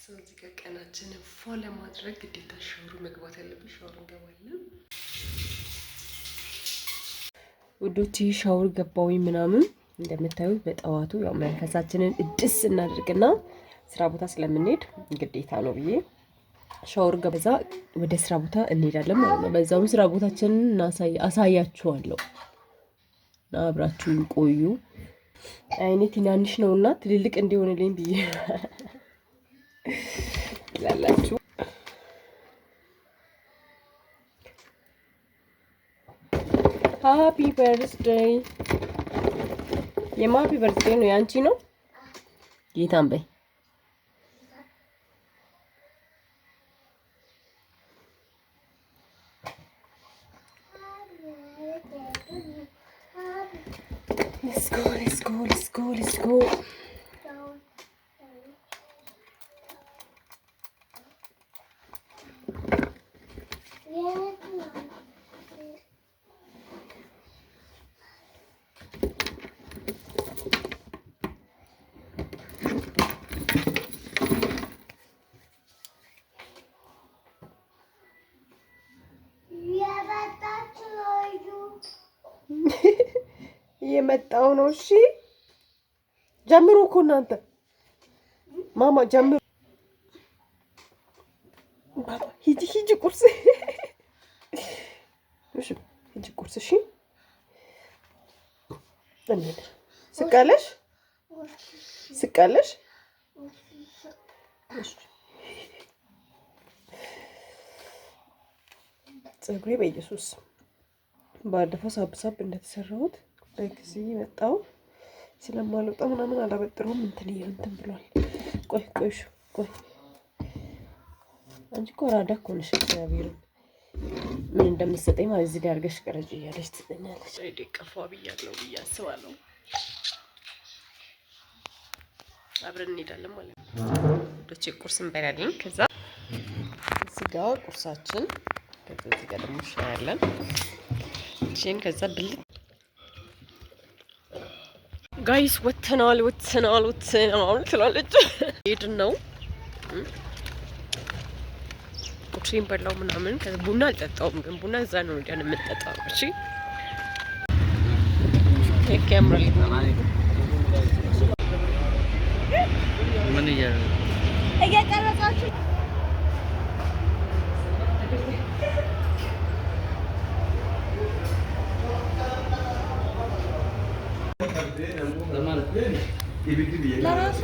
እዚህ ጋር ቀናችንን ፏ ለማድረግ ግዴታ ሻወር መግባት ያለብን፣ ሻወር እንገባለን ውዶቼ። ሻወር ገባሁኝ ምናምን እንደምታዩት በጠዋቱ ያው መንፈሳችንን እድስ እናድርግና ስራ ቦታ ስለምንሄድ ግዴታ ነው ብዬ ሻወር ገበዛ ወደ ስራ ቦታ እንሄዳለን ማለት ነው። በዛውም ስራ ቦታችንን አሳያችኋለሁ እና አብራችሁን ቆዩ። አይኔ ትናንሽ ነውና ትልልቅ እንዲሆንልኝ ብዬ ላላችሁ ሃፒ በርዝዴይ። የማፒ በርዝዴይ ነው ያንቺ ነው ጌታን በይ። Let's go, let's go, let's go, let's go. የመጣው ነው። እሺ ጀምሩ እኮ እናንተ ማማ ጀምሩ። ሂጂ ሂጂ ቁርስ እሺ ሂጂ ቁርስ እሺ። እንዴ ስቃለሽ ስቃለሽ እሺ። ፀጉሬ በኢየሱስ ባለፈው ሳብሳብ እንደተሰራሁት በጊዜ መጣው ስለማልወጣ ምናምን አላበጥረውም። እንትን ብሏል። ቆይ ቆይ አንቺ እኮ ራዳ እኮ ነሽ። እግዚአብሔር ምን እንደምትሰጠኝ ማለት እዚህ ጋር አድርገሽ ቀረጭ እያለች ትሰጠኛለች። አይዴ ቀፏ ብያለሁ ብዬ አስባለሁ። አብረን እንሄዳለን ማለት ነው። ዶቼ ቁርስ እንበላለን። ከዛ እዚህ ጋር ቁርሳችን፣ ከዛ እዚህ ጋር ደግሞ ሻይ አለን። እሺን ከዛ ብልት ጋይስ ወተናል ትላለች። ሄድን ነው ቁርሴን በላው ምናምን። ከዛ ቡና አልጠጣውም፣ ግን ቡና እዛ ነው እንዴ የምንጠጣው። እሺ የካሜራ ምን እየቀረጻችሁ ለራሱ